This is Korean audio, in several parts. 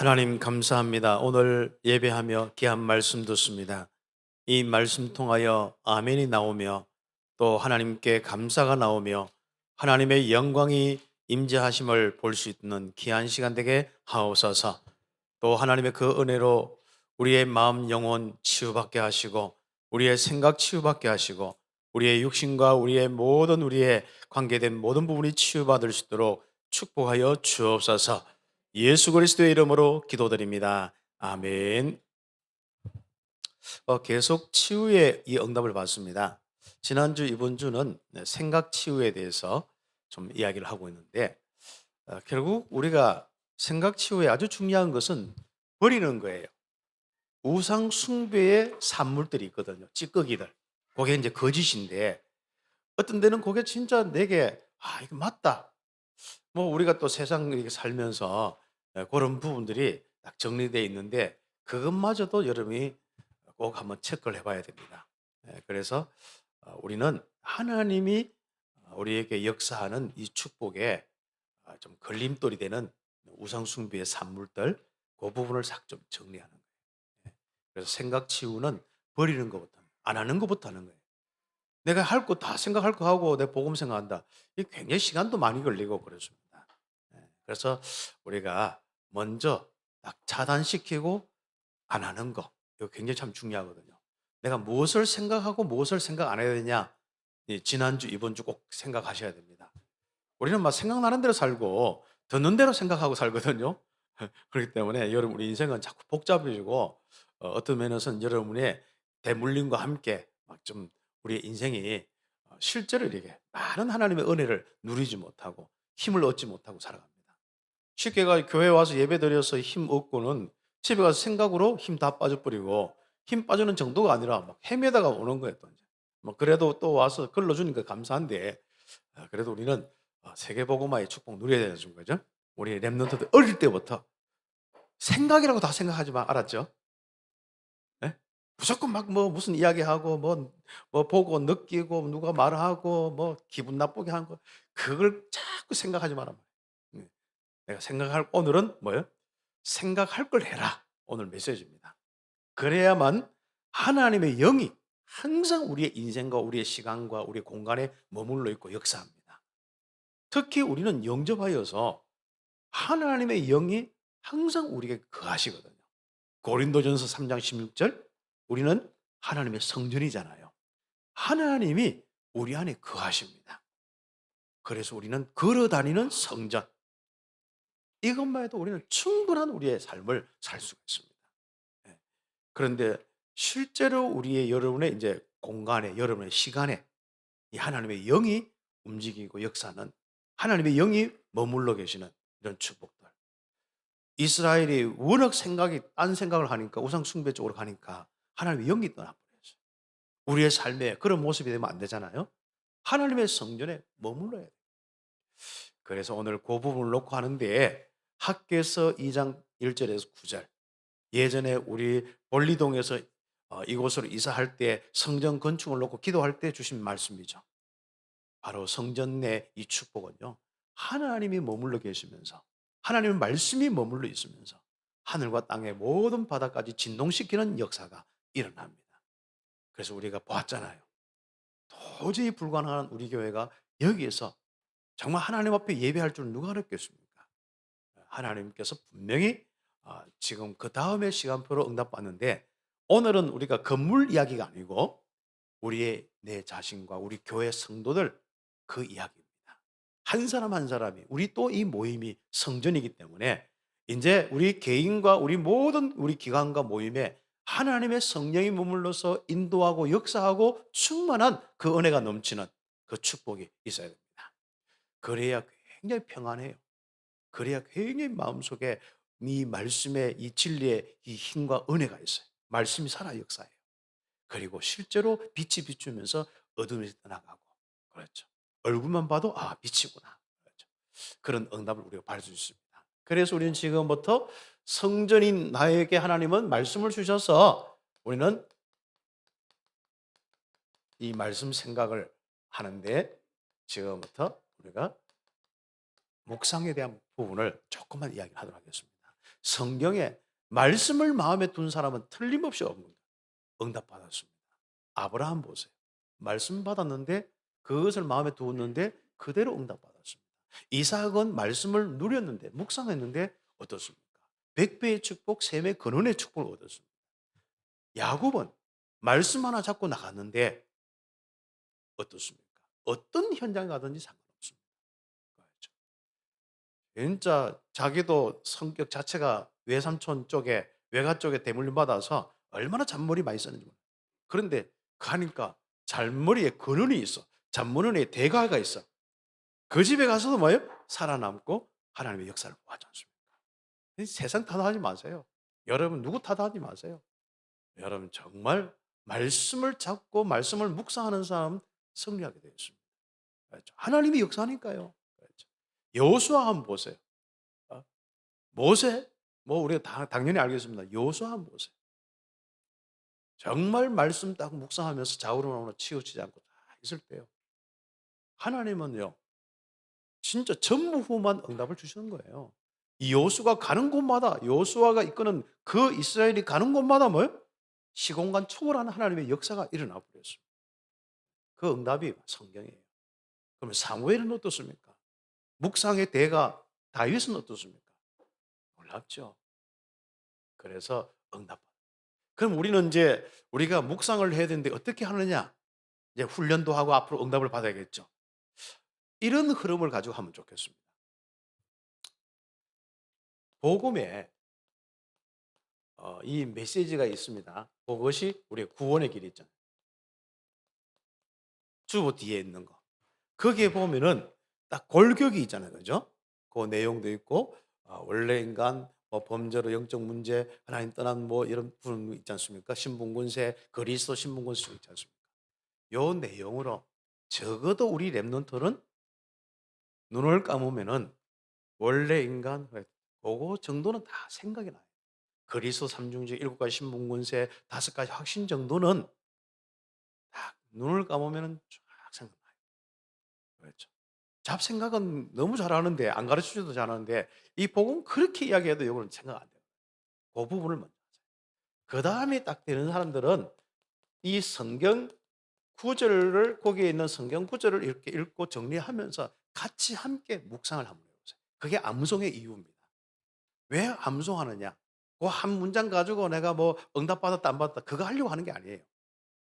하나님 감사합니다. 오늘 예배하며 귀한 말씀 듣습니다. 이 말씀 통하여 아멘이 나오며 또 하나님께 감사가 나오며 하나님의 영광이 임재하심을 볼 수 있는 귀한 시간 되게 하옵소서. 또 하나님의 그 은혜로 우리의 마음 영혼 치유받게 하시고 우리의 생각 치유받게 하시고 우리의 육신과 우리의 모든 우리의 관계된 모든 부분이 치유받을 수 있도록 축복하여 주옵소서. 예수 그리스도의 이름으로 기도드립니다. 아멘. 계속 치유의 이 응답을 받습니다. 지난주 이번 주는 생각 치유에 대해서 좀 이야기를 하고 있는데 결국 우리가 생각 치유에 아주 중요한 것은 버리는 거예요. 우상 숭배의 산물들이 있거든요. 찌꺼기들. 그게 이제 거짓인데 어떤 데는 그게 진짜 내게 이거 맞다. 뭐 우리가 또 세상 이렇게 살면서 그런 부분들이 딱 정리되어 있는데 그것마저도 여러분이 꼭 한번 체크를 해봐야 됩니다. 그래서 우리는 하나님이 우리에게 역사하는 이 축복에 좀 걸림돌이 되는 우상숭배의 산물들 그 부분을 싹 좀 정리하는 거예요. 그래서 생각 치유는 버리는 것부터 안 하는 것부터 하는 거예요. 내가 할 거 다 생각할 거 하고 내 복음 생각한다. 이게 굉장히 시간도 많이 걸리고 그렇습니다. 그래서 우리가 먼저 딱 차단시키고 안 하는 거 이거 굉장히 참 중요하거든요. 내가 무엇을 생각하고 무엇을 생각 안 해야 되냐? 지난주 이번 주 꼭 생각하셔야 됩니다. 우리는 막 생각나는 대로 살고 듣는 대로 생각하고 살거든요. 그렇기 때문에 여러분 우리 인생은 자꾸 복잡해지고 어떤 면에서는 여러분의 대물림과 함께 막 좀 우리의 인생이 실제로 이렇게 많은 하나님의 은혜를 누리지 못하고 힘을 얻지 못하고 살아갑니다. 쉽게 교회 와서 예배 드려서 힘 얻고는 집에 가서 생각으로 힘 다 빠져버리고 힘 빠지는 정도가 아니라 막 헤매다가 오는 거예요. 또 이제. 뭐 그래도 또 와서 걸러주니까 감사한데 그래도 우리는 세계복음화의 축복 누려야 되는 거죠. 우리 랩런트들 어릴 때부터 생각이라고 다 생각하지 마. 알았죠? 예? 무조건 막 뭐 무슨 이야기하고 뭐 보고 느끼고 누가 말하고 뭐 기분 나쁘게 하는 거 그걸 자꾸 생각하지 마라. 예. 내가 생각할 오늘은 뭐예요? 생각할 걸 해라. 오늘 메시지입니다. 그래야만 하나님의 영이 항상 우리의 인생과 우리의 시간과 우리의 공간에 머물러 있고 역사합니다. 특히 우리는 영접하여서 하나님의 영이 항상 우리에게 거하시거든요. 고린도전서 3장 16절 우리는 하나님의 성전이잖아요. 하나님이 우리 안에 거하십니다. 그래서 우리는 걸어다니는 성전. 이것만 해도 우리는 충분한 우리의 삶을 살 수가 있습니다. 예. 그런데 실제로 우리의 여러분의 이제 공간에 여러분의 시간에 이 하나님의 영이 움직이고 역사는 하나님의 영이 머물러 계시는 이런 축복들. 이스라엘이 워낙 딴 생각을 하니까 우상 숭배 쪽으로 가니까 하나님의 영이 떠나버렸어요. 우리의 삶에 그런 모습이 되면 안 되잖아요. 하나님의 성전에 머물러야 돼요. 그래서 오늘 그 부분을 놓고 하는데 학개서 2장 1절에서 9절 예전에 우리 볼리동에서 이곳으로 이사할 때 성전 건축을 놓고 기도할 때 주신 말씀이죠. 바로 성전 내 이 축복은요. 하나님이 머물러 계시면서 하나님의 말씀이 머물러 있으면서 하늘과 땅의 모든 바다까지 진동시키는 역사가 일어납니다. 그래서 우리가 보았잖아요. 도저히 불가능한 우리 교회가 여기에서 정말 하나님 앞에 예배할 줄 누가 알았겠습니까? 하나님께서 분명히 지금 그 다음의 시간표로 응답받는데 오늘은 우리가 건물 이야기가 아니고 우리의 내 자신과 우리 교회 성도들 그 이야기입니다. 한 사람 한 사람이 우리 또 이 모임이 성전이기 때문에 이제 우리 개인과 우리 모든 우리 기관과 모임에 하나님의 성령이 머물러서 인도하고 역사하고 충만한 그 은혜가 넘치는 그 축복이 있어야 됩니다. 그래야 굉장히 평안해요. 그래야 굉장히 마음속에 이 말씀의 이 진리의 이 힘과 은혜가 있어요. 말씀이 살아 역사해요. 그리고 실제로 빛이 비추면서 어둠이 떠나가고 그렇죠. 얼굴만 봐도 빛이구나. 그렇죠. 그런 응답을 우리가 받을 수 있습니다. 그래서 우리는 지금부터 성전인 나에게 하나님은 말씀을 주셔서 우리는 이 말씀 생각을 하는데 지금부터 우리가 묵상에 대한 부분을 조금만 이야기하도록 하겠습니다. 성경에 말씀을 마음에 둔 사람은 틀림없이 응답받았습니다. 아브라함 보세요. 말씀 받았는데 그것을 마음에 두었는데 그대로 응답받았습니다. 이삭은 말씀을 누렸는데 묵상했는데 어떻습니까? 100배의 축복, 셈의 근원의 축복을 얻었습니다. 야곱은 말씀 하나 잡고 나갔는데 어떻습니까? 어떤 현장에 가든지 상관없습니다. 그렇죠. 진짜 자기도 성격 자체가 외삼촌 쪽에 외가 쪽에 대물림 받아서 얼마나 잔머리 많이 썼는지 몰라요. 그런데 가니까 잔머리에 근원이 있어. 잔머리에 대가가 있어. 그 집에 가서도 뭐예요? 살아남고 하나님의 역사를 보지 않습니까? 세상 탓하지 마세요. 여러분 누구 탓하지 마세요. 여러분 정말 말씀을 잡고 말씀을 묵상하는 사람 승리하게 되어 있습니다. 그렇죠? 하나님이 역사하니까요. 그렇죠? 여호수아 한번 보세요. 어? 모세 뭐 우리가 당연히 알겠습니다. 여호수아 한번 보세요. 정말 말씀 딱 묵상하면서 좌우로 치우치지 않고 다 있을 때요. 하나님은요. 진짜 전무후무한 응답을 주시는 거예요. 이 여호수아가 가는 곳마다 여호수아가 이끄는 그 이스라엘이 가는 곳마다 뭐예요? 시공간 초월하는 하나님의 역사가 일어나 버렸습니다. 그 응답이 성경이에요. 그러면 사무엘은 어떻습니까? 묵상의 대가 다윗은 어떻습니까? 놀랍죠. 그래서 응답. 그럼 우리는 이제 우리가 묵상을 해야 되는데 어떻게 하느냐? 이제 훈련도 하고 앞으로 응답을 받아야겠죠. 이런 흐름을 가지고 하면 좋겠습니다. 복음에 이 메시지가 있습니다. 그것이 우리의 구원의 길이 있잖아요. 주보 뒤에 있는 거. 거기에 보면은 딱 골격이 있잖아요. 그죠? 그 내용도 있고, 원래 인간, 뭐 범죄로 영적 문제, 하나님 떠난 뭐 이런 부분 있지 않습니까? 신분권세, 그리스도 신분권세 있지 않습니까? 요 내용으로 적어도 우리 랩런트는 눈을 감으면은 원래 인간, 그거 정도는 다 생각이 나요. 그리스도 삼중직, 7가지 신분권세, 5가지 확신 정도는 딱 눈을 감으면은 쫙 생각나요. 그렇죠. 잡생각은 너무 잘하는데 안 가르쳐 줘도 잘하는데 이 복음 그렇게 이야기해도 이거는 생각 안 돼요. 그 부분을 먼저 하세요. 그다음에 딱 되는 사람들은 이 성경 구절을 거기에 있는 성경 구절을 이렇게 읽고 정리하면서 같이 함께 묵상을 한번 해 보세요. 그게 암송의 이유입니다. 왜 암송하느냐? 그 한 문장 가지고 내가 뭐 응답받았다 안 받았다 그거 하려고 하는 게 아니에요.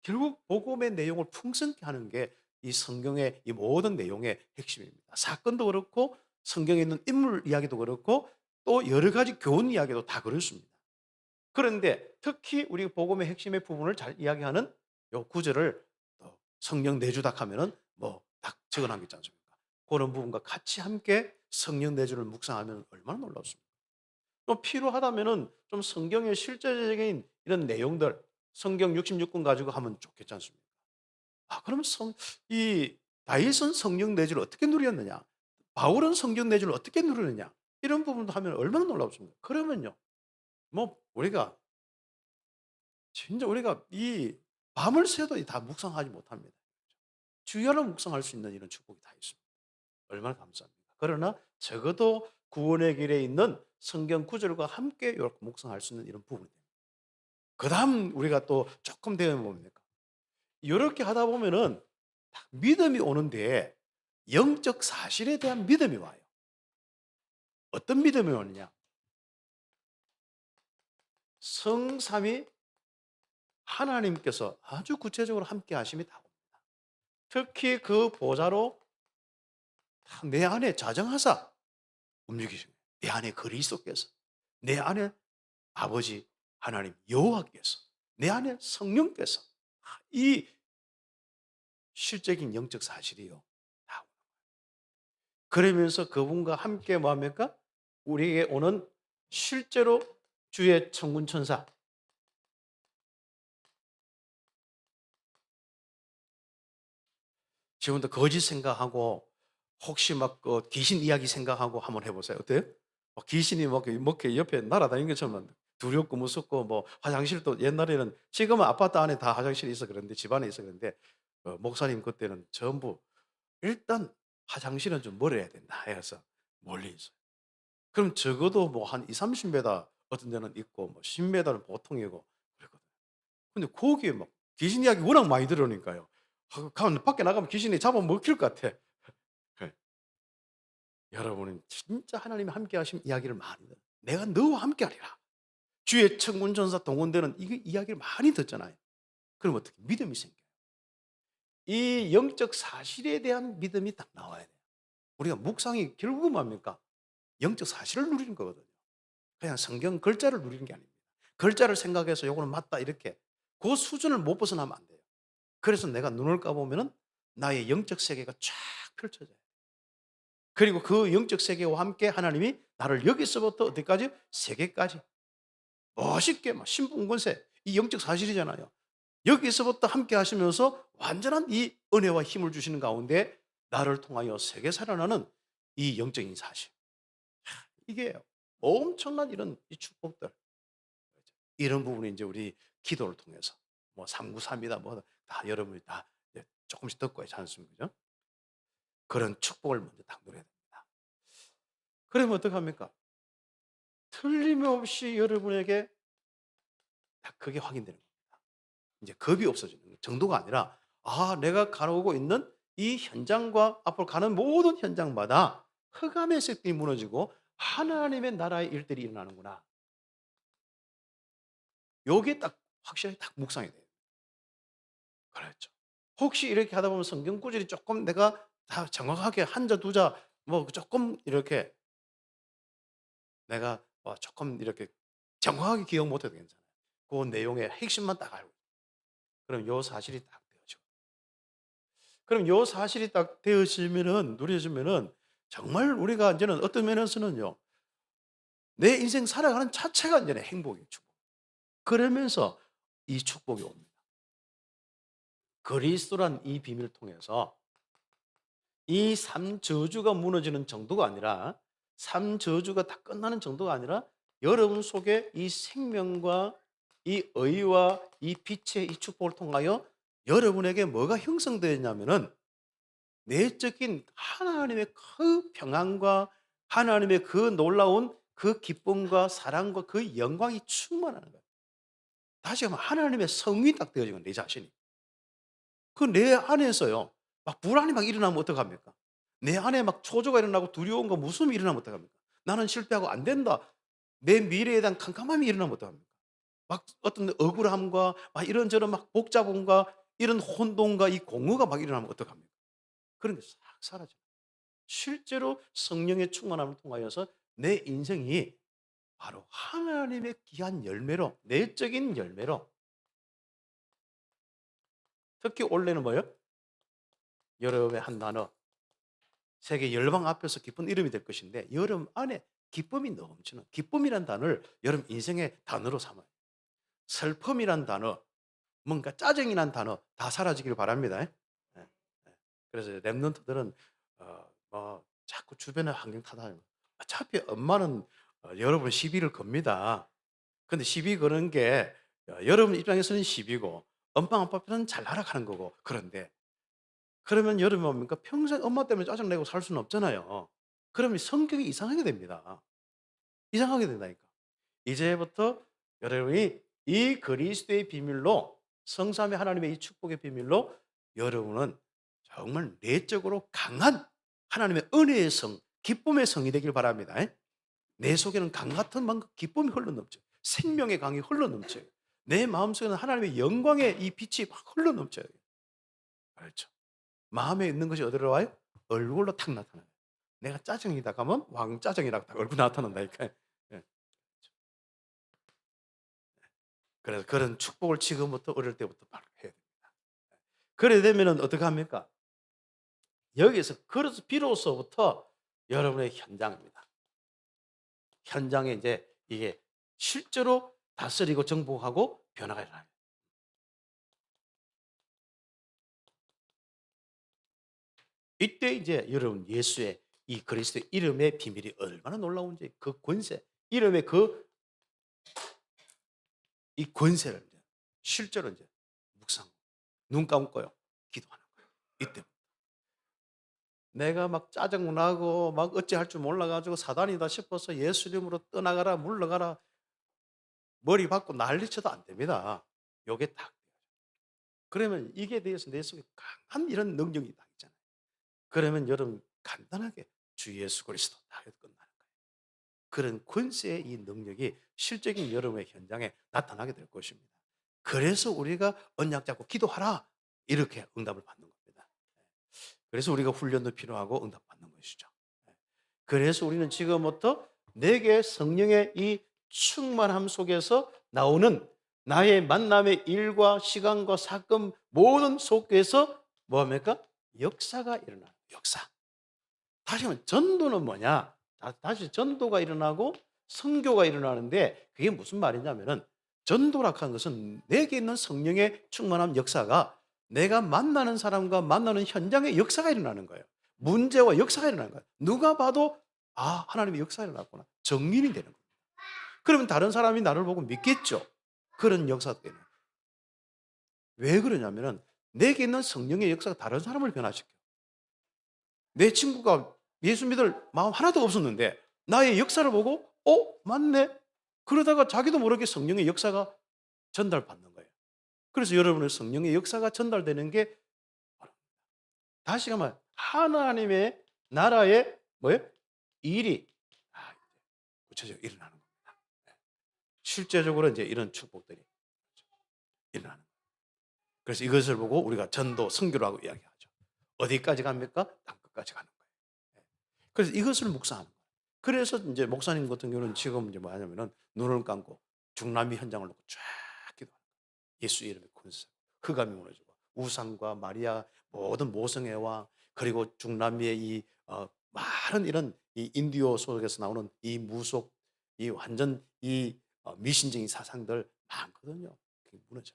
결국 복음의 내용을 풍성케 하는 게 이 성경의 이 모든 내용의 핵심입니다. 사건도 그렇고 성경에 있는 인물 이야기도 그렇고 또 여러 가지 교훈 이야기도 다 그렇습니다. 그런데 특히 우리 복음의 핵심의 부분을 잘 이야기하는 요 구절을 또 성령 내주다 하면은 뭐 딱 적어놓은 게 있지 않습니까? 그런 부분과 같이 함께 성령 내주를 묵상하면 얼마나 놀랍습니까? 또 필요하다면은 좀 성경의 실제적인 이런 내용들 성경 66권 가지고 하면 좋겠지 않습니까? 그러면 이 다윗은 성령 내주를 어떻게 누렸느냐? 바울은 성령 내주를 어떻게 누리느냐? 이런 부분도 하면 얼마나 놀랍습니까? 그러면요. 뭐 우리가 진짜 우리가 이 밤을 새도 다 묵상하지 못합니다. 주야로 묵상할 수 있는 이런 축복이 다 있습니다. 얼마나 감사합니까? 그러나 적어도 구원의 길에 있는 성경 구절과 함께 이렇게 묵상할 수 있는 이런 부분이 됩니다. 그다음 우리가 또 조금 되면 뭡니까? 이렇게 하다 보면은 딱 믿음이 오는데 영적 사실에 대한 믿음이 와요. 어떤 믿음이 오느냐? 성삼위 하나님께서 아주 구체적으로 함께 하심이 다 옵니다. 특히 그 보좌로 내 안에 자정하사 움직이시는 거예요. 내 안에 그리스도께서, 내 안에 아버지 하나님 여호와께서, 내 안에 성령께서 이 실적인 영적 사실이요. 다. 그러면서 그분과 함께 뭐합니까? 우리에게 오는 실제로 주의 천군 천사 지금부터 거짓 생각하고 혹시 막 귀신 이야기 생각하고 한번 해보세요. 어때요? 귀신이 뭐 이렇게 옆에 날아다니는 것처럼 두렵고 무섭고 뭐 화장실도 옛날에는 지금은 아파트 안에 다 화장실이 있어 그런데 집 안에 있어 그런데 목사님 그때는 전부 일단 화장실은 좀 멀어야 된다 해서 멀리 있어요. 그럼 적어도 뭐 한 2, 30m 어떤 데는 있고 뭐 10m는 보통이고 그랬거든요. 근데 거기에 막 귀신 이야기 워낙 많이 들으니까요. 가면 밖에 나가면 귀신이 잡아먹힐 것 같아. 예. 여러분은 진짜 하나님이 함께하신 이야기를 많이 들어요. 내가 너와 함께하리라. 주의 천군 천사 동원되는 이 이야기를 많이 듣잖아요. 그럼 어떻게 믿음이 생겨요. 이 영적 사실에 대한 믿음이 딱 나와야 돼요. 우리가 묵상이 결국은 뭡니까? 영적 사실을 누리는 거거든요. 그냥 성경 글자를 누리는 게 아닙니다. 글자를 생각해서 요거는 맞다 이렇게 그 수준을 못 벗어나면 안 돼요. 그래서 내가 눈을 감으면은 나의 영적 세계가 쫙 펼쳐져요. 그리고 그 영적 세계와 함께 하나님이 나를 여기서부터 어디까지? 세계까지 멋있게 막 신분권세 이 영적 사실이잖아요. 여기서부터 함께 하시면서 완전한 이 은혜와 힘을 주시는 가운데 나를 통하여 세계 살아나는 이 영적인 사실. 이게 엄청난 이런 이 축복들. 이런 부분이 이제 우리 기도를 통해서 뭐 393이다 뭐 다 여러분이 다 이제 조금씩 듣고 있지 않습니까? 그죠? 그런 축복을 먼저 딱 누려야 됩니다. 그러면 어떡합니까? 틀림없이 여러분에게 딱 그게 확인되는 겁니다. 이제 겁이 없어지는 정도가 아니라 아, 내가 가고 있는 이 현장과 앞으로 가는 모든 현장마다 흑암의 색들이 무너지고 하나님의 나라의 일들이 일어나는구나. 요게 딱 확실하게 딱 묵상이 돼요. 그렇죠. 혹시 이렇게 하다 보면 성경 구절이 조금 내가 다 정확하게 한 자, 두 자, 뭐 조금 이렇게 내가 조금 이렇게 정확하게 기억 못 해도 괜찮아요. 그 내용의 핵심만 딱 알고. 그럼 요 사실이 딱 되어져. 그럼 요 사실이 딱 되어지면은, 누려지면은 정말 우리가 이제는 어떤 면에서는요, 내 인생 살아가는 자체가 이제는 행복이에요, 축복. 그러면서 이 축복이 옵니다. 그리스도란 이 비밀을 통해서 이 삼저주가 무너지는 정도가 아니라 삼저주가 다 끝나는 정도가 아니라 여러분 속에 이 생명과 이 의와 이 빛의 이 축복을 통하여 여러분에게 뭐가 형성되었냐면은 내적인 하나님의 그 평안과 하나님의 그 놀라운 그 기쁨과 사랑과 그 영광이 충만하는 거예요. 다시 말하면 하나님의 성이 딱 되어지는 내 자신이. 그 내 안에서요. 막 불안이 막 일어나면 어떡합니까? 내 안에 막 초조가 일어나고 두려움과 무서움이 일어나면 어떡합니까? 나는 실패하고 안 된다. 내 미래에 대한 캄캄함이 일어나면 어떡합니까? 막 어떤 억울함과 막 이런저런 막 복잡함과 이런 혼돈과 이 공허가 막 일어나면 어떡합니까? 그런 게 싹 사라져요. 실제로 성령의 충만함을 통하여서 내 인생이 바로 하나님의 귀한 열매로, 내적인 열매로, 특히 올해는 뭐예요? 여러분의 한 단어, 세계 열방 앞에서 기쁜 이름이 될 것인데 여러분 안에 기쁨이 넘치는 기쁨이란 단어를 여러분 인생의 단어로 삼아요. 슬픔이란 단어, 뭔가 짜증이란 단어 다 사라지기를 바랍니다. 예, 예. 그래서 랩런트들은 뭐 자꾸 주변에 환경 탓하는 거. 어차피 엄마는 여러분 시비를 겁니다. 근데 시비 거는 게 여러분 입장에서는 시비고 엄마 아빠 편은 잘 날아가는 거고 그런데 그러면 여러분 뭡니까? 평생 엄마 때문에 짜증내고 살 수는 없잖아요. 그러면 성격이 이상하게 됩니다. 이상하게 된다니까. 이제부터 여러분이 이 그리스도의 비밀로 성삼위 하나님의 이 축복의 비밀로 여러분은 정말 내적으로 강한 하나님의 은혜의 성, 기쁨의 성이 되길 바랍니다. 내 속에는 강 같은 만큼 기쁨이 흘러넘쳐요. 생명의 강이 흘러넘쳐요. 내 마음속에는 하나님의 영광의 이 빛이 막 흘러넘쳐요. 그렇죠. 마음에 있는 것이 어디로 와요? 얼굴로 탁 나타나요. 내가 짜증이다 가면 왕짜증이라고 딱 얼굴 나타난다니까요. 예. 그래서 그런 축복을 지금부터 어릴 때부터 바로 해야 됩니다. 그래 되면은 어떻게 합니까? 여기서 그래서 비로소부터 여러분의 현장입니다. 현장에 이제 이게 실제로 다스리고 정복하고 변화가 일어나요. 이때 이제 여러분 예수의 이 그리스도의 이름의 비밀이 얼마나 놀라운지 그 권세, 이름의 그 이 권세를 이제 실제로 이제 묵상, 눈 감고요, 기도하는 거예요. 이때 내가 막 짜증나고 막 어찌할 줄 몰라가지고 사단이다 싶어서 예수 이름으로 떠나가라 물러가라 머리 받고 난리쳐도 안 됩니다. 요게 딱. 그러면 이게 대해서 내 속에 강한 이런 능력이 딱 있잖아요. 그러면 여러분 간단하게 주 예수 그리스도 다 해도 끝나는 거예요. 그런 권세의 이 능력이 실적인 여러분의 현장에 나타나게 될 것입니다. 그래서 우리가 언약 잡고 기도하라 이렇게 응답을 받는 겁니다. 그래서 우리가 훈련도 필요하고 응답 받는 것이죠. 그래서 우리는 지금부터 내게 성령의 이 충만함 속에서 나오는 나의 만남의 일과 시간과 사건 모든 속에서 뭐합니까? 역사가 일어나요. 역사. 다시 말하면 전도는 뭐냐? 다시 전도가 일어나고 선교가 일어나는데 그게 무슨 말이냐면은 전도라 하는 것은 내게 있는 성령의 충만함 역사가 내가 만나는 사람과 만나는 현장에 역사가 일어나는 거예요. 문제와 역사가 일어나는 거예요. 누가 봐도 아, 하나님의 역사가 일어났구나. 정인이 되는 거예요. 그러면 다른 사람이 나를 보고 믿겠죠. 그런 역사 때문에. 왜 그러냐면은 내게 있는 성령의 역사가 다른 사람을 변화시켜요. 내 친구가 예수 믿을 마음 하나도 없었는데 나의 역사를 보고 맞네. 그러다가 자기도 모르게 성령의 역사가 전달받는 거예요. 그래서 여러분의 성령의 역사가 전달되는 게 바로 다시 가면 하나님의 나라의 뭐예요? 일이 구체적으로 일어나는 겁니다. 네. 실제적으로 이제 이런 축복들이 일어나는 거예요. 그래서 이것을 보고 우리가 전도, 선교라고 이야기하죠. 어디까지 갑니까? 땅끝까지 가는 거예요. 네. 그래서 이것을 묵상하는 거예요. 그래서 이제 목사님 같은 경우는 지금 이제 뭐 하냐면은 눈을 감고 중남미 현장을 놓고 쫙 기도하는 거예요. 예수 이름의 권세, 흑암이 무너지고 우상과 마리아 모든 모성애와 그리고 중남미의 이 많은 이런 이 인디오 속에서 나오는 이 무속, 이 완전 이 미신적인 사상들 많거든요. 그게 무너져.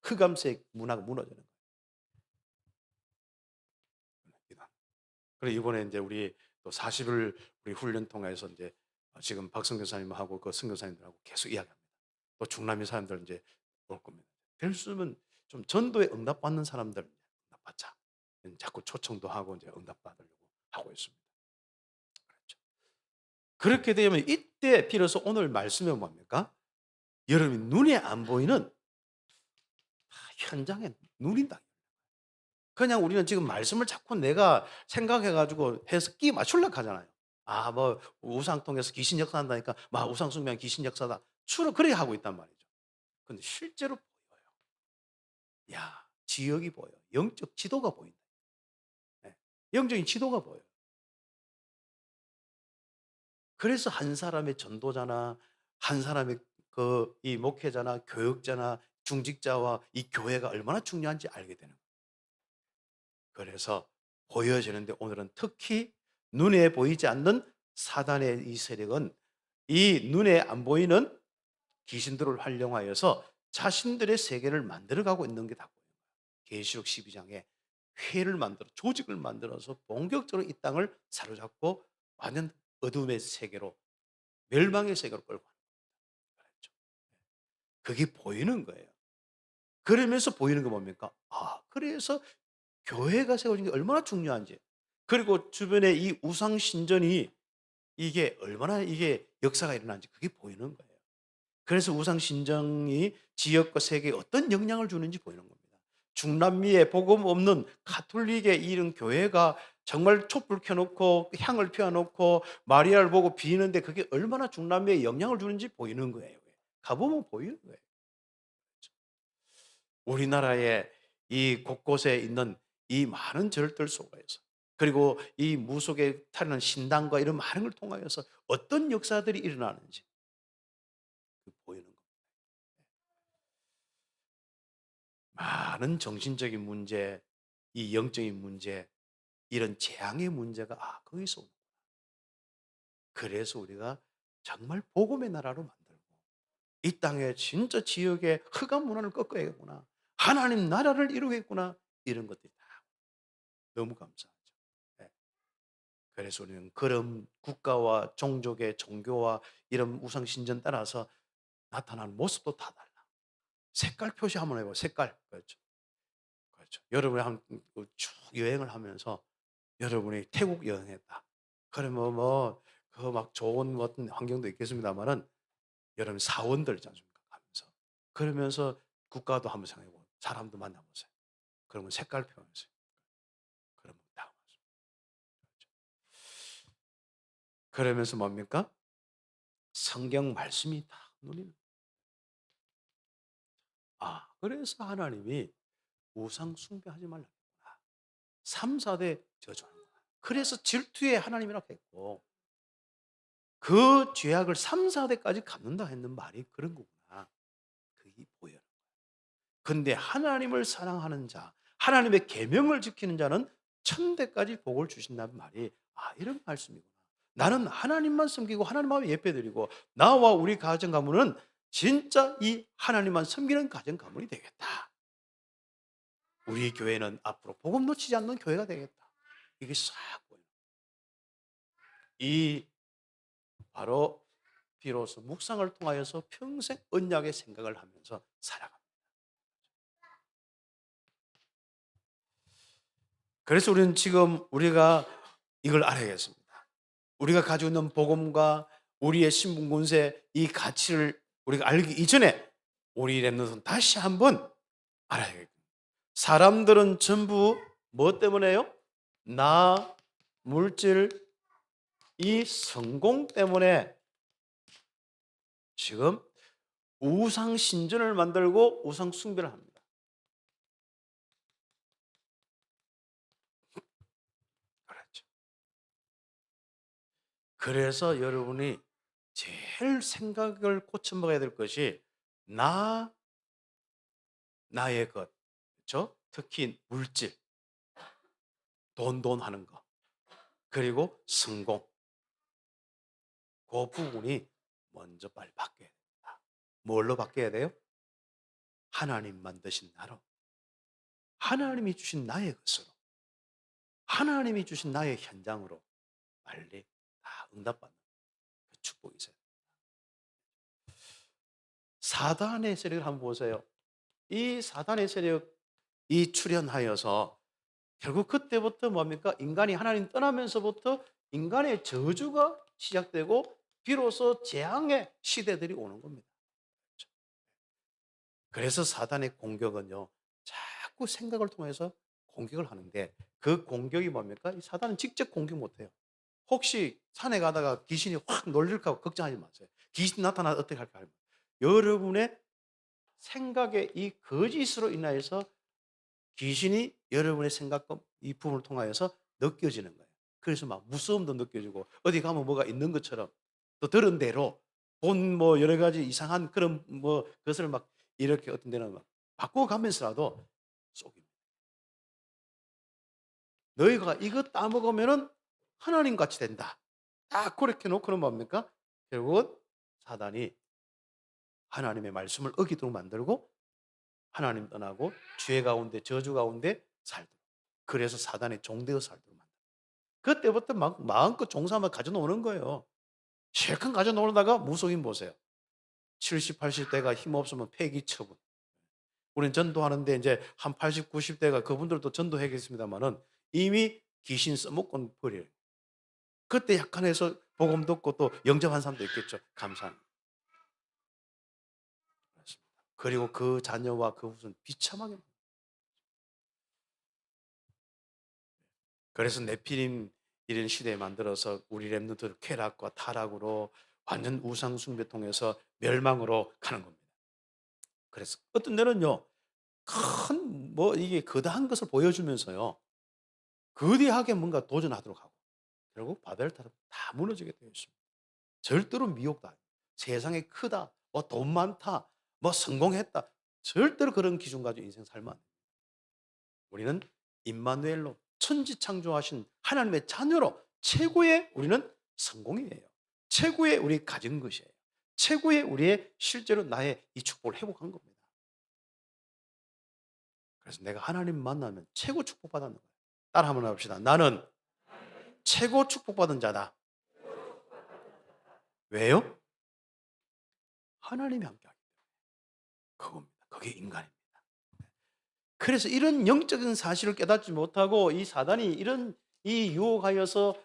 흑암색 문화가 무너지는 거예요. 그리고 이번에 이제 우리 또 40일 우리 훈련 통해서 이제 지금 박성교사님하고 그 선교사님들하고 계속 이야기합니다. 또 중남미 사람들 이제 올 겁니다. 될 수 있으면 좀 전도에 응답받는 사람들 응답받자. 자꾸 초청도 하고 이제 응답받으려고 하고 있습니다. 그렇죠. 그렇게 되면 이때 비로소 오늘 말씀은 뭡니까? 여러분 눈에 안 보이는 현장에 누린다. 그냥 우리는 지금 말씀을 자꾸 내가 생각해 가지고 해서 끼 맞추려고 하잖아요. 아 뭐 우상 통해서 귀신 역사한다니까 막 우상 숭배한 귀신 역사다. 주로 그렇게 하고 있단 말이죠. 근데 실제로 보여요. 야 지역이 보여요. 영적 지도가 보인다. 네. 영적인 지도가 보여요. 그래서 한 사람의 전도자나 한 사람의 그 이 목회자나 교역자나 중직자와 이 교회가 얼마나 중요한지 알게 되는 거예요. 그래서 보여지는데 오늘은 특히 눈에 보이지 않는 사단의 이 세력은 이 눈에 안 보이는 귀신들을 활용하여서 자신들의 세계를 만들어가고 있는 게 다 보여요. 계시록 12장에 회를 만들어 조직을 만들어서 본격적으로 이 땅을 사로잡고 완전 어둠의 세계로 멸망의 세계로 끌고 가는 거죠. 그게 보이는 거예요. 그러면서 보이는 게 뭡니까? 아, 그래서 교회가 세워진 게 얼마나 중요한지. 그리고 주변에 이 우상 신전이 이게 얼마나 이게 역사가 일어나는지 그게 보이는 거예요. 그래서 우상 신정이 지역과 세계에 어떤 영향을 주는지 보이는 겁니다. 중남미에 복음 없는 가톨릭의 이런 교회가 정말 촛불 켜놓고 향을 피워놓고 마리아를 보고 비는데 그게 얼마나 중남미에 영향을 주는지 보이는 거예요. 가보면 보이는 거예요. 우리나라의 이 곳곳에 있는 이 많은 절들 속에서 그리고 이 무속에 타는 신당과 이런 많은 걸 통하여서 어떤 역사들이 일어나는지 보이는 겁니다. 많은 정신적인 문제, 이 영적인 문제, 이런 재앙의 문제가 거기서 오는 거야. 그래서 우리가 정말 복음의 나라로 만들고 이 땅에 진짜 지역의 흑암 문화를 꺾어야겠구나. 하나님 나라를 이루겠구나. 이런 것들이 다 너무 감사하죠. 네. 그래서 우리는 그런 국가와 종족의 종교와 이런 우상 신전 따라서 나타나는 모습도 다 달라. 색깔 표시 한번 해봐요. 색깔. 그렇죠. 그렇죠. 여러분이 쭉 여행을 하면서 여러분이 태국 여행했다. 그러면 그 막 좋은 어떤 환경도 있겠습니다만은 여러분 사원들 있지 않습니까? 그러면서 국가도 한번 생각해보고 사람도 만나보세요. 그러면 색깔 표현하세요. 그러면 다 그러면서 뭡니까? 성경 말씀이 다 눈이 그래서 하나님이 우상 숭배하지 말라. 3, 4대 저주하는 거야. 그래서 질투의 하나님이라고 했고 그 죄악을 3, 4대까지 갚는다 했는 말이 그런 거구나. 그게 보여요. 근데 하나님을 사랑하는 자, 하나님의 계명을 지키는 자는 천대까지 복을 주신다는 말이 이런 말씀이구나. 나는 하나님만 섬기고 하나님만 예배드리고 나와 우리 가정 가문은 진짜 이 하나님만 섬기는 가정 가문이 되겠다. 우리 교회는 앞으로 복음 놓치지 않는 교회가 되겠다. 이게 싹 보여요. 이 바로 비로소 묵상을 통하여서 평생 언약의 생각을 하면서 살아갑니다. 그래서 우리는 지금 우리가 이걸 알아야겠습니다. 우리가 가지고 있는 복음과 우리의 신분 권세 이 가치를 우리가 알기 이전에 우리 렘넌트는 다시 한번 알아야겠습니다. 사람들은 전부 뭐 때문에요? 나, 물질, 이 성공 때문에 지금 우상 신전을 만들고 우상 숭배를 합니다. 그렇죠. 그래서 여러분이 제일 생각을 고쳐 먹어야 될 것이 나의 것, 그렇죠? 특히 물질, 돈 하는 거, 그리고 성공. 그 부분이 먼저 빨리 바뀌어야 됩니다. 뭘로 바뀌어야 돼요? 하나님 만드신 나로, 하나님이 주신 나의 것으로, 하나님이 주신 나의 현장으로 빨리 다 응답받는 그 축복이 있어요. 사단의 세력을 한번 보세요. 이 사단의 세력이 출현하여서 결국 그때부터 뭡니까? 인간이 하나님 떠나면서부터 인간의 저주가 시작되고 비로소 재앙의 시대들이 오는 겁니다. 그래서 사단의 공격은요, 자꾸 생각을 통해서 공격을 하는데 그 공격이 뭡니까? 이 사단은 직접 공격 못해요. 혹시 산에 가다가 귀신이 확 놀릴까 걱정하지 마세요. 귀신 나타나서 어떻게 할까? 여러분의 생각의 이 거짓으로 인하여서 귀신이 여러분의 생각과 이 부분을 통하여서 느껴지는 거예요. 그래서 막 무서움도 느껴지고 어디 가면 뭐가 있는 것처럼 또 들은 대로 본 뭐 여러 가지 이상한 그런 뭐 것을 막 이렇게 어떤 데는 막 바꿔가면서라도 속입니다. 너희가 이거 따먹으면은 하나님 같이 된다. 딱 그렇게 놓고는 뭡니까? 결국은 사단이 하나님의 말씀을 어기도록 만들고 하나님 떠나고 죄 가운데 저주 가운데 살도록. 그래서 사단의 종되어 살도록 만든다. 그때부터 막 마음껏 종사만 가져노는 거예요. 실컷 가져노다가 무속인 보세요. 70, 80대가 힘없으면 폐기 처분. 우리는 전도하는데 이제 한 80, 90대가 그분들도 전도하겠습니다만은 이미 귀신 써먹고 버려요. 그때 약간 해서 복음 듣고 또 영접한 사람도 있겠죠. 감사합니다. 그리고 그 자녀와 그 후손 비참하게. 그래서 네피림 이런 시대에 만들어서 우리 렘넌트를 쾌락과 타락으로 완전 우상 숭배 통해서 멸망으로 가는 겁니다. 그래서 어떤 데는요, 큰 뭐 이게 거대한 것을 보여주면서요, 거대하게 뭔가 도전하도록 하고 결국 바벨 타락 다 무너지게 되어 있습니다. 절대로 미혹도 아니에요. 세상에 크다, 뭐 돈 많다, 뭐 성공했다. 절대로 그런 기준 가지고 인생 살면 안 돼요. 우리는 임마누엘로 천지창조하신 하나님의 자녀로 최고의 우리는 성공이에요. 최고의 우리 가진 것이에요. 최고의 우리의 실제로 나의 이 축복을 회복한 겁니다. 그래서 내가 하나님 만나면 최고 축복받았는 거예요. 따라 한번 해봅시다. 나는 최고 축복받은 자다. 왜요? 하나님이 함께하기 때문에. 그겁니다. 그게 인간입니다. 그래서 이런 영적인 사실을 깨닫지 못하고 이 사단이 이런 이 유혹하여서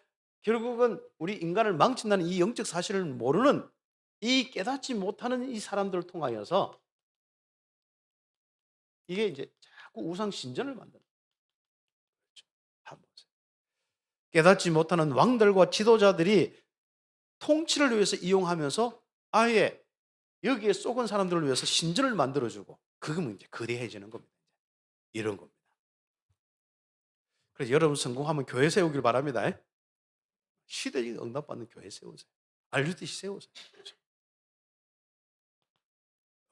결국은 우리 인간을 망친다는 이 영적 사실을 모르는 이 깨닫지 못하는 이 사람들을 통하여서 이게 이제 자꾸 우상 신전을 만드는 거죠. 한번 보세요. 깨닫지 못하는 왕들과 지도자들이 통치를 위해서 이용하면서 아예 여기에 속은 사람들을 위해서 신전을 만들어주고 그거면 이제 거대해지는 겁니다. 이런 겁니다. 그래서 여러분 성공하면 교회 세우길 바랍니다. 시대에 응답받는 교회 세우세요. 알려듯이 세우세요.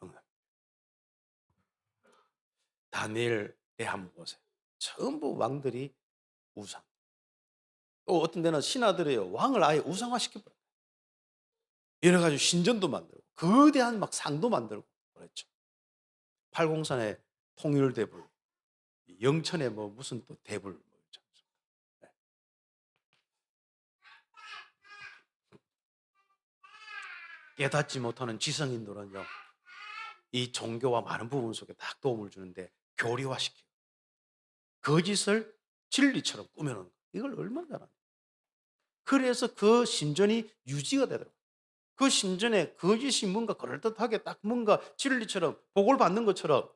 응답. 다니엘에 한번 보세요. 전부 왕들이 우상. 또 어떤 데는 신하들이 왕을 아예 우상화시켜버려요. 이래가지고 신전도 만들고 거대한 막 상도 만들고 그랬죠. 팔공산의 통일대불, 영천의 뭐 무슨 또 대불 뭐 있지 않습니까? 네. 깨닫지 못하는 지성인들은요, 이 종교와 많은 부분 속에 딱 도움을 주는데 교리화시키고 거짓을 진리처럼 꾸며놓는 거. 이걸 얼마나 잘하냐. 그래서 그 신전이 유지가 되더라고요. 그 신전에 거짓이 뭔가 그럴듯하게 딱 뭔가 진리처럼 복을 받는 것처럼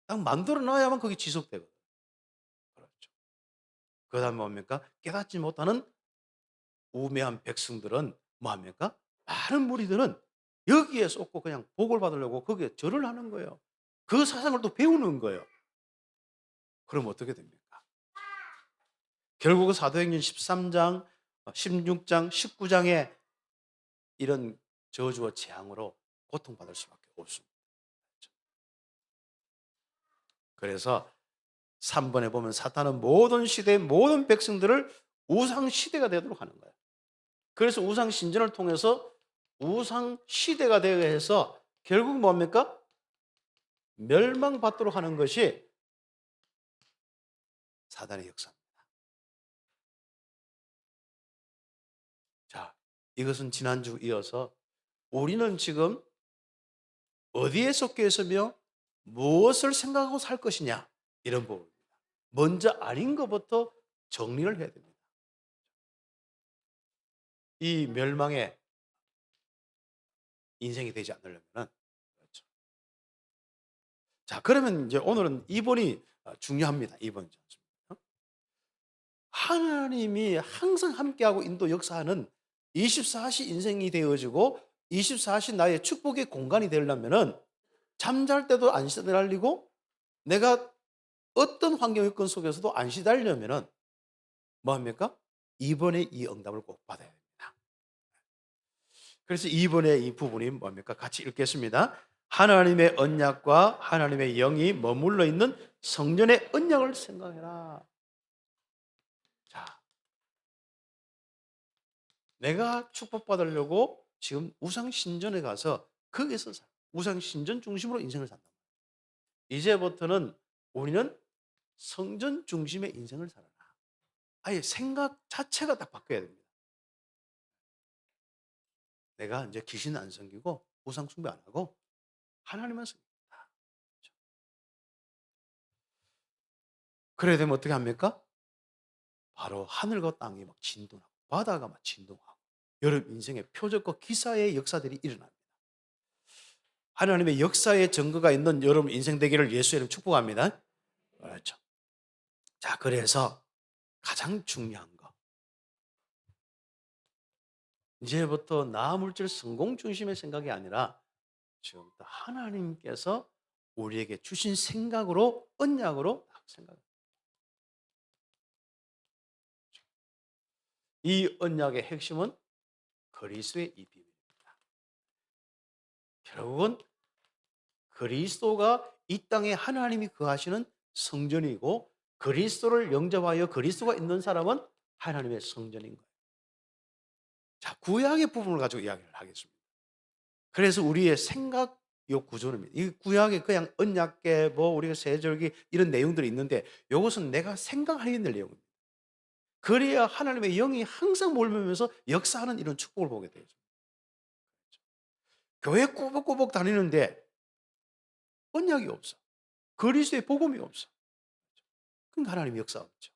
딱 만들어 놔야만 그게 지속되거든요. 그렇죠. 그 다음에 뭡니까? 깨닫지 못하는 우매한 백성들은 뭐합니까? 많은 무리들은 여기에 쏟고 그냥 복을 받으려고 거기에 절을 하는 거예요. 그 사상을 또 배우는 거예요. 그럼 어떻게 됩니까? 결국은 사도행전 13장, 16장, 19장에 이런 저주와 재앙으로 고통받을 수밖에 없습니다. 그래서 3번에 보면 사탄은 모든 시대의 모든 백성들을 우상 시대가 되도록 하는 거예요. 그래서 우상 신전을 통해서 우상 시대가 되게 해서 결국 뭡니까? 멸망받도록 하는 것이 사단의 역사입니다. 자, 이것은 지난주 이어서 우리는 지금 어디에 속해 있으며 무엇을 생각하고 살 것이냐 이런 부분입니다. 먼저 아닌 것부터 정리를 해야 됩니다. 이 멸망의 인생이 되지 않으려면 그렇죠. 자, 그러면 이제 오늘은 2번이 중요합니다. 2번. 하나님이 항상 함께하고 인도 역사하는 24시 인생이 되어지고 24시 나의 축복의 공간이 되려면은 잠잘 때도 안 시달리고 내가 어떤 환경 여건 속에서도 안 시달리려면은 뭐합니까? 2번의 이 응답을 꼭 받아야 됩니다. 그래서 2번의 이 부분이 뭡니까? 같이 읽겠습니다. 하나님의 언약과 하나님의 영이 머물러 있는 성전의 언약을 생각해라. 자, 내가 축복받으려고 지금 우상신전에 가서 거기서 우상신전 중심으로 인생을 산다. 이제부터는 우리는 성전 중심의 인생을 살아라. 아예 생각 자체가 딱 바뀌어야 됩니다. 내가 이제 귀신 안 섬기고 우상 숭배 안 하고 하나님만 섬깁니다. 그렇죠? 그래야 되면 어떻게 합니까? 바로 하늘과 땅이 막 진동하고 바다가 막 진동하고 여러분 인생의 표적과 기사의 역사들이 일어납니다. 하나님의 역사의 증거가 있는 여러분 인생 되기를 예수의 이름 축복합니다. 그렇죠. 자, 그래서 가장 중요한 거. 이제부터 나 물질 성공 중심의 생각이 아니라 지금부터 하나님께서 우리에게 주신 생각으로 언약으로 생각합니다. 이 언약의 핵심은 그리스도의 이 비밀입니다. 결국은 그리스도가 이 땅에 하나님이 거하시는 성전이고 그리스도를 영접하여 그리스도가 있는 사람은 하나님의 성전인 거예요. 자, 구약의 부분을 가지고 이야기를 하겠습니다. 그래서 우리의 생각 요 구조는 이 구약에 그냥 언약계 뭐 우리가 세절기 이런 내용들이 있는데 이것은 내가 생각하게 될 내용입니다. 그래야 하나님의 영이 항상 몰면서 역사하는 이런 축복을 보게 되죠. 교회 꼬박꼬박 다니는데 언약이 없어. 그리스도의 복음이 없어. 그러니까 하나님의 역사가 없죠.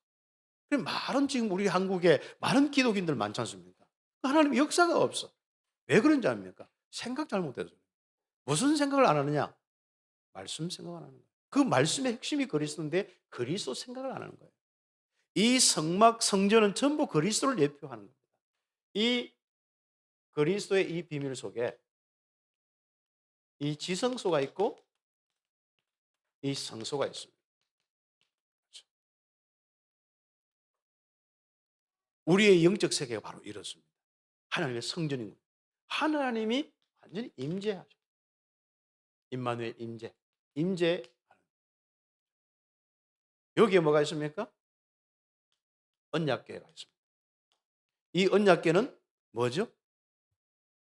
많은 지금 우리 한국에 많은 기독인들 많지 않습니까? 하나님의 역사가 없어. 왜 그런지 압니까? 생각 잘못해서. 무슨 생각을 안 하느냐? 말씀 생각 안 하는 거예요. 그 말씀의 핵심이 그리스도인데 그리스도 생각을 안 하는 거예요. 이 성막, 성전은 전부 그리스도를 예표하는 겁니다. 이 그리스도의 이 비밀 속에 이 지성소가 있고 이 성소가 있습니다. 우리의 영적 세계가 바로 이렇습니다. 하나님의 성전인 거예요. 하나님이 완전히 임재하죠. 임마누엘 임재. 임재. 여기에 뭐가 있습니까? 언약궤가 있습니다. 이 언약궤는 뭐죠?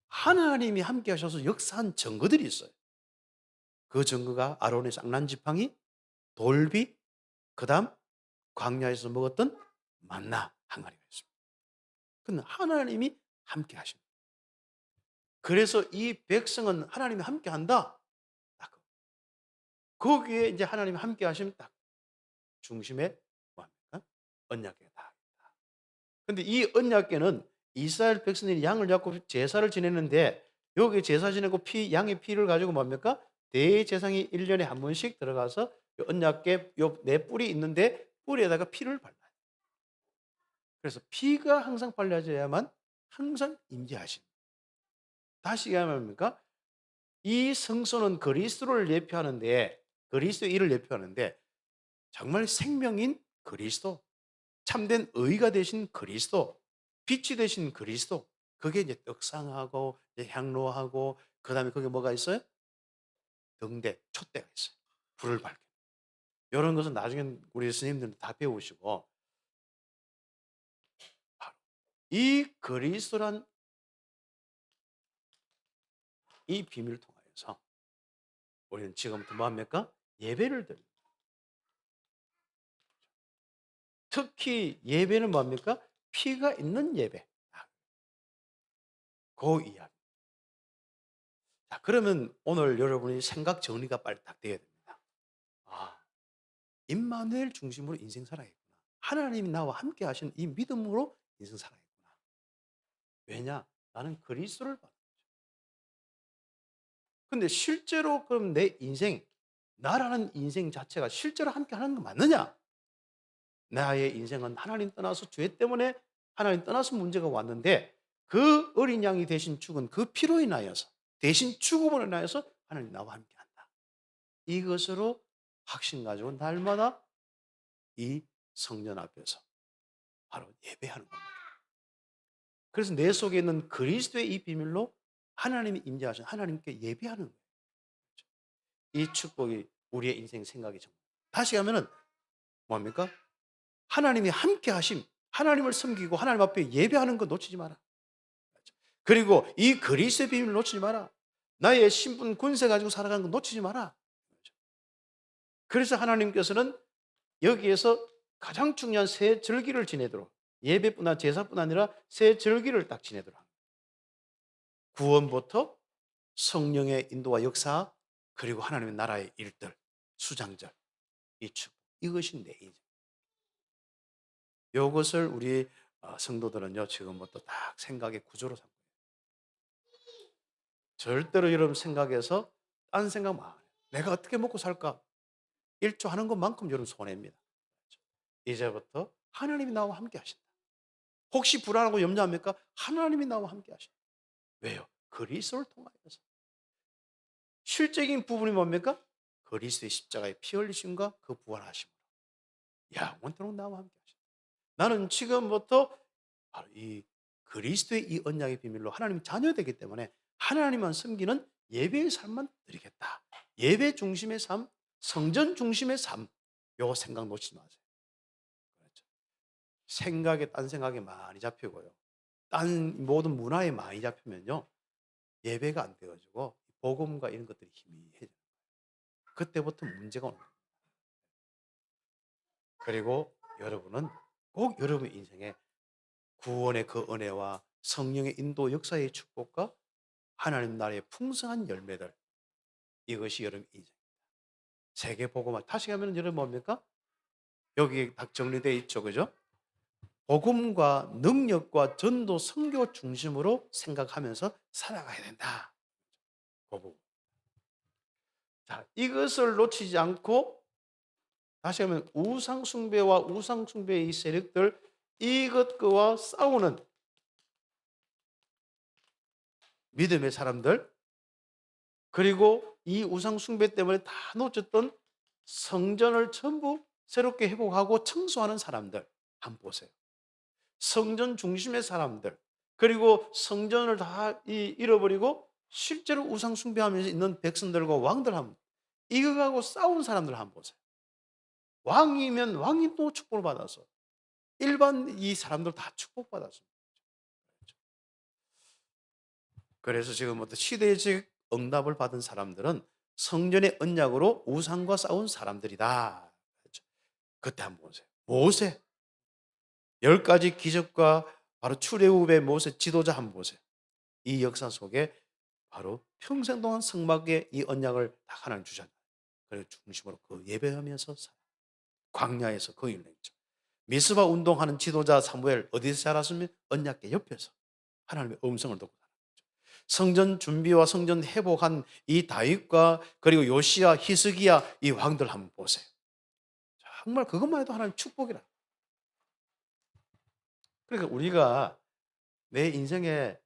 하나님이 함께 하셔서 역사한 증거들이 있어요. 그 증거가 아론의 쌍난 지팡이, 돌비, 그다음 광야에서 먹었던 만나 항아리가 있습니다. 그건 하나님이 함께 하십니다. 그래서 이 백성은 하나님이 함께 한다. 거기에 이제 하나님이 함께 하시면 딱 중심에 뭐합니까? 언약궤가 있다. 근데 이 언약궤는 이스라엘 백성들이 양을 잡고 제사를 지냈는데 여기 제사 지내고 양의 피를 가지고 뭡니까? 대제사장이 1년에 한 번씩 들어가서 언약궤 요 네 뿔이 있는데 뿔에다가 피를 발라요. 그래서 피가 항상 발라져야만 항상 임재하십니다. 다시 얘기하면 뭡니까? 이 성소는 그리스도를 예표하는데 그리스도의 일을 예표하는데 정말 생명인 그리스도, 참된 의가 되신 그리스도, 빛이 되신 그리스도, 그게 이제 떡상하고 이제 향로하고 그다음에 거기 뭐가 있어요? 등대, 촛대가 있어요. 불을 밝게. 이런 것은 나중에 우리 스님들은 다 배우시고 이 그리스도란 이 비밀을 통하여서 우리는 지금부터 뭐합니까? 예배를 드립니다. 특히 예배는 뭡니까? 피가 있는 예배. 그 이야기. 자, 그러면 오늘 여러분이 생각 정리가 빨리 딱 돼야 됩니다. 아, 임마누엘 중심으로 인생 살아야겠구나. 하나님이 나와 함께 하시는 이 믿음으로 인생 살아야겠구나. 왜냐? 나는 그리스도를 받는 거죠. 근데 실제로 그럼 내 인생, 나라는 인생 자체가 실제로 함께 하는 거 맞느냐? 나의 인생은 하나님 떠나서 죄 때문에 하나님 떠나서 문제가 왔는데 그 어린 양이 대신 죽은 그 피로 인하여서 대신 죽음으로 인하여서 하나님 나와 함께 한다. 이것으로 확신 가지고 날마다 이 성전 앞에서 바로 예배하는 겁니다. 그래서 내 속에 있는 그리스도의 이 비밀로 하나님이 임재하신 하나님께 예배하는 거예요. 이 축복이 우리의 인생 생각이 정말. 다시 하면은 뭡니까? 하나님이 함께 하심, 하나님을 섬기고 하나님 앞에 예배하는 거 놓치지 마라. 그리고 이 그리스도의 비밀을 놓치지 마라. 나의 신분 군세 가지고 살아가는 거 놓치지 마라. 그래서 하나님께서는 여기에서 가장 중요한 세 절기를 지내도록 예배뿐 아니라 제사뿐 아니라 세 절기를 딱 지내도록 합니다. 구원부터 성령의 인도와 역사 그리고 하나님의 나라의 일들, 수장절, 이 축복 이것이 내 인생. 이것을 우리 성도들은요 지금부터 딱 생각의 구조로 삼고 절대로 여러분 생각에서 딴 생각 마. 내가 어떻게 먹고 살까? 일조하는 것만큼 여러분 손해입니다. 이제부터 하나님이 나와 함께 하신다. 혹시 불안하고 염려합니까? 하나님이 나와 함께 하신다. 왜요? 그리스도를 통하여서. 실적인 부분이 뭡니까? 그리스도의 십자가의 피 흘리심과 그 부활하심으로. 영원토록 나와 함께 하신다. 나는 지금부터 바로 이 그리스도의 이 언약의 비밀로 하나님 자녀되기 때문에 하나님만 섬기는 예배의 삶만 드리겠다. 예배 중심의 삶, 성전 중심의 삶. 요거 생각 놓치지 마세요. 그렇죠. 생각에 딴 생각에 많이 잡히고요. 딴 모든 문화에 많이 잡히면요. 예배가 안 되어지고 복음과 이런 것들이 희미해져요. 그때부터 문제가 오는 거예요. 그리고 여러분은 꼭 여러분 인생에 구원의 그 은혜와 성령의 인도 역사의 축복과 하나님 나라의 풍성한 열매들 이것이 여러분 인생입니다. 세계 복음화 다시 하면 여러분 뭡니까? 여기 딱 정리되어 있죠, 그죠? 복음과 능력과 전도 선교 중심으로 생각하면서 살아가야 된다. 그 부분. 자, 이것을 놓치지 않고 다시 하면 우상 숭배와 우상 숭배의 이 세력들, 이것과 싸우는 믿음의 사람들, 그리고 이 우상 숭배 때문에 다 놓쳤던 성전을 전부 새롭게 회복하고 청소하는 사람들 한번 보세요. 성전 중심의 사람들, 그리고 성전을 다 잃어버리고 실제로 우상 숭배하면서 있는 백성들과 왕들 한번, 이거하고 싸운 사람들 한번 보세요. 왕이면 왕이 또 축복을 받아서 일반 이 사람들 다 축복받았습니다. 그래서 지금부터 시대적 응답을 받은 사람들은 성전의 언약으로 우상과 싸운 사람들이다. 그렇죠? 그때 한번 보세요. 모세 10가지 기적과 바로 출애굽의 모세 지도자 한번 보세요. 이 역사 속에 바로 평생 동안 성막에 이 언약을 다 하나님 주셨다. 그리고 중심으로 그 예배하면서 광야에서 그 일을 했죠. 미스바 운동하는 지도자 사무엘 어디서 자랐습니까? 언약궤 옆에서 하나님의 음성을 듣고 자랐죠. 성전 준비와 성전 회복한 이 다윗과 그리고 요시야, 히스기야 이 왕들 한번 보세요. 정말 그것만 해도 하나님 축복이라. 그러니까 우리가 내 인생의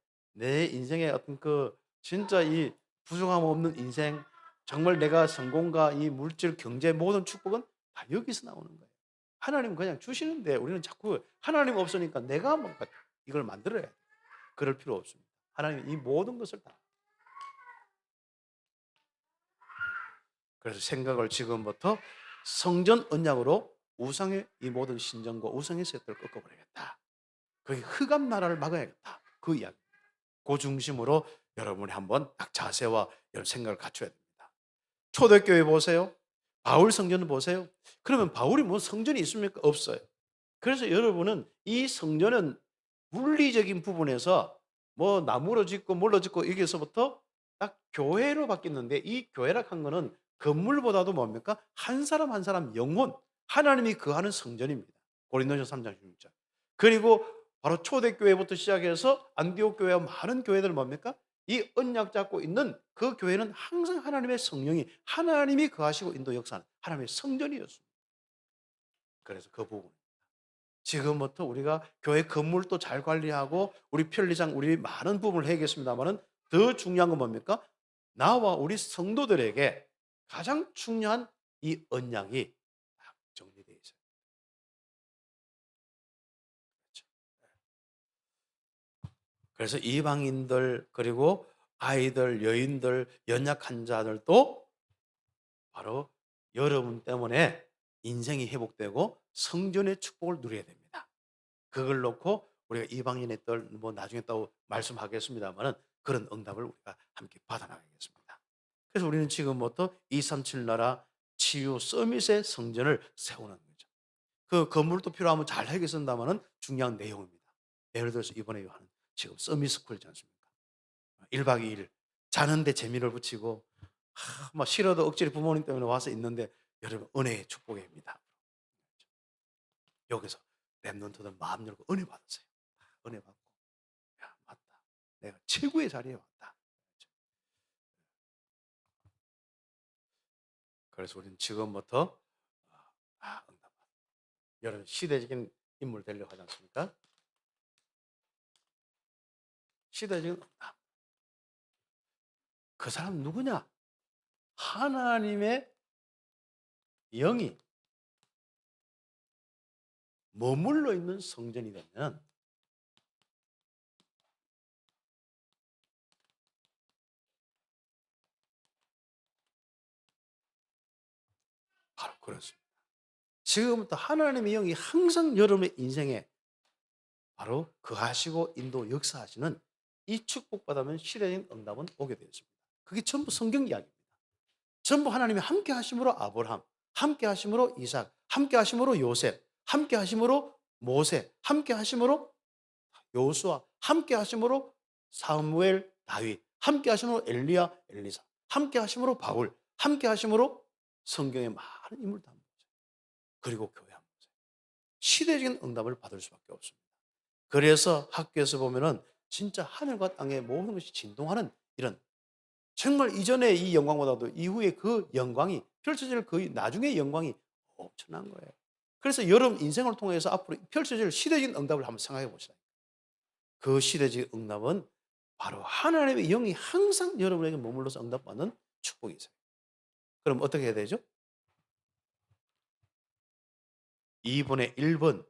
어떤 그 진짜 이 부족함 없는 인생, 정말 내가 성공과 이 물질, 경제 모든 축복은 다 여기서 나오는 거예요. 하나님은 그냥 주시는데 우리는 자꾸 하나님 없으니까 내가 뭔가 이걸 만들어야 돼. 그럴 필요 없습니다. 하나님 이 모든 것을 다. 그래서 생각을 지금부터 성전 언약으로 우상의 이 모든 신정과 우상의 세력들을 꺾어버리겠다. 그게 흑암 나라를 막아야겠다. 그 이야기. 그 중심으로 여러분이 한번 딱 자세와 이런 생각을 갖춰야 됩니다. 초대교회 보세요. 바울 성전을 보세요. 그러면 바울이 뭐 성전이 있습니까? 없어요. 그래서 여러분은 이 성전은 물리적인 부분에서 뭐 나무로 짓고 뭘로 짓고 여기서부터 딱 교회로 바뀌었는데, 이 교회라 한 거는 건물보다도 뭡니까? 한 사람 한 사람 영혼, 하나님이 거하는 성전입니다. 고린도전서 3장 16절. 그리고 바로 초대교회부터 시작해서 안디옥 교회와 많은 교회들 뭡니까? 이 언약 잡고 있는 그 교회는 항상 하나님의 성령이, 하나님이 거하시고 인도 역사하는 하나님의 성전이었습니다. 그래서 그 부분, 지금부터 우리가 교회 건물도 잘 관리하고 우리 편리장, 우리 많은 부분을 해야겠습니다만은 더 중요한 건 뭡니까? 나와 우리 성도들에게 가장 중요한 이 언약이 딱 정리되어 있어요. 그렇죠? 그래서 이방인들, 그리고 아이들, 여인들, 연약한 자들도 바로 여러분 때문에 인생이 회복되고 성전의 축복을 누려야 됩니다. 그걸 놓고 우리가 이방인의 딸 뭐 나중에 또 말씀하겠습니다만은 그런 응답을 우리가 함께 받아나가겠습니다. 그래서 우리는 지금부터 237 나라 치유 서밋의 성전을 세우는 거죠. 그 건물도 필요하면 잘 하겠습니다만은 중요한 내용입니다. 예를 들어서 이번에 하는 지금 서밋 스쿨이지 않습니까? 1박 2일 자는데 재미를 붙이고 막 싫어도 억지로 부모님 때문에 와서 있는데 여러분 은혜의 축복입니다. 여기서 랩런트들 마음 열고 은혜 받으세요. 은혜 받고, 야 맞다, 내가 최고의 자리에 왔다. 그래서 우리는 지금부터 응답. 여러분 시대적인 인물 되려고 하지 않습니까? 시대적인 응답. 그 사람 누구냐? 하나님의 영이 머물러 있는 성전이 되면 바로 그렇습니다. 지금부터 하나님의 영이 항상 여러분의 인생에 바로 거하시고 인도 역사하시는 이 축복받으면 시대적인 응답은 오게 되었습니다. 그게 전부 성경 이야기입니다. 전부 하나님이 함께 하심으로 아브라함, 함께 하심으로 이삭, 함께 하심으로 요셉, 함께 하심으로 모세, 함께 하심으로 요수아, 함께 하심으로 사무엘, 다윗, 함께 하심으로 엘리야, 엘리사, 함께 하심으로 바울, 함께 하심으로 성경의 많은 인물들 한번 보세요. 그리고 교회 한번 보세요. 시대적인 응답을 받을 수밖에 없습니다. 그래서 학교에서 보면은 진짜 하늘과 땅의 모든 것이 진동하는 이런, 정말 이전의 이 영광보다도 이후에 그 영광이 펼쳐질 그 나중의 영광이 엄청난 거예요. 그래서 여러분 인생을 통해서 앞으로 펼쳐질 시대적인 응답을 한번 생각해 보시라. 그 시대적인 응답은 바로 하나님의 영이 항상 여러분에게 머물러서 응답받는 축복이 있어요. 그럼 어떻게 해야 되죠? 2번에 1번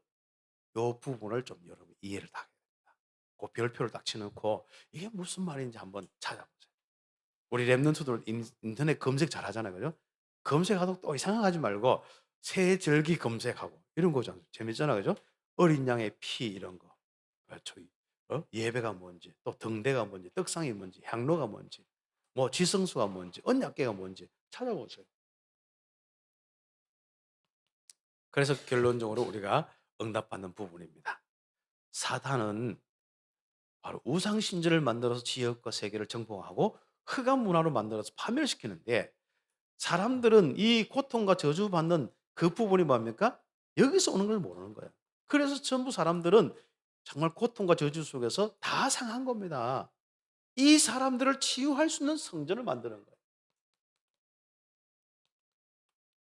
요 부분을 좀 여러분 이해를 다 해야 됩니다. 그 별표를 딱 쳐놓고 이게 무슨 말인지 한번 찾아보세요. 우리 랩런트들 인터넷 검색 잘 하잖아요. 그죠? 검색하도 또 이상한 거 하지 말고 새절기 검색하고 이런 거 좀 재밌잖아. 그죠? 어린 양의 피 이런 거. 그렇죠. 예배가 뭔지, 또 등대가 뭔지, 떡상이 뭔지, 향로가 뭔지, 뭐 지성수가 뭔지, 언약궤가 뭔지 찾아보세요. 그래서 결론적으로 우리가 응답받는 부분입니다. 사탄은 바로 우상신전을 만들어서 지역과 세계를 정복하고 흑암 문화로 만들어서 파멸시키는데, 사람들은 이 고통과 저주받는 그 부분이 뭡니까? 여기서 오는 걸 모르는 거예요. 그래서 전부 사람들은 정말 고통과 저주 속에서 다 상한 겁니다. 이 사람들을 치유할 수 있는 성전을 만드는 거예요.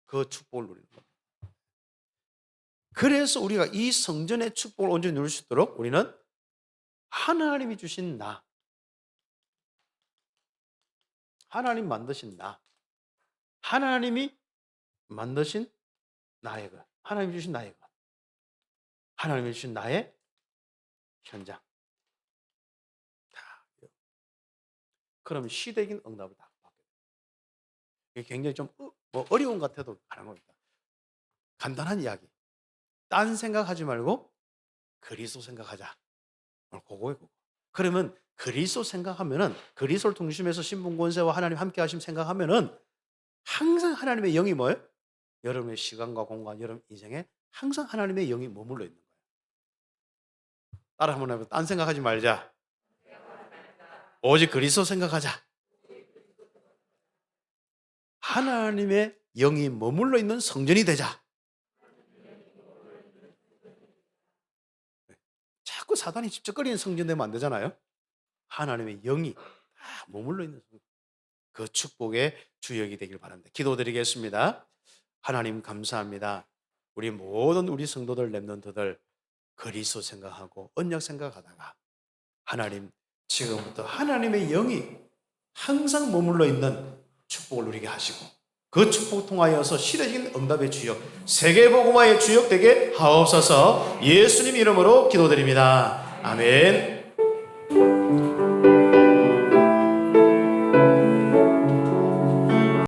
그 축복을 누리는 겁니다. 그래서 우리가 이 성전의 축복을 온전히 누릴 수 있도록 우리는 하나님이 주신 나, 하나님 만드신 나, 하나님이 만드신 나의 것, 하나님이 주신 나의 것, 하나님이 주신 나의 현장. 그러면 시대적인 응답을 다 받게 돼요. 이게 굉장히 좀 어려운 것 같아도 가는 겁니다. 간단한 이야기. 딴 생각하지 말고 그리스도 생각하자. 그거예요. 그거. 그러면 그리스도 생각하면은, 그리스도를 중심해서 신분 권세와 하나님 함께 하심 생각하면은 항상 하나님의 영이 뭐예요? 여러분의 시간과 공간, 여러분 인생에 항상 하나님의 영이 머물러 있는 거예요. 따라 한번 해보세요. 딴 생각하지 말자. 오직 그리스도 생각하자. 하나님의 영이 머물러 있는 성전이 되자. 자꾸 사단이 집적거리는 성전 되면 안 되잖아요. 하나님의 영이 다 머물러 있는 성전. 그 축복의 주역이 되길 바랍니다. 기도드리겠습니다. 하나님 감사합니다. 우리 성도들, 렘넌트들 그리스도 생각하고 언약 생각하다가 하나님, 지금부터 하나님의 영이 항상 머물러 있는 축복을 누리게 하시고, 그 축복 통하여서 시대적인 응답의 주역, 세계복음화의 주역 되게 하옵소서. 예수님 이름으로 기도드립니다. 아멘.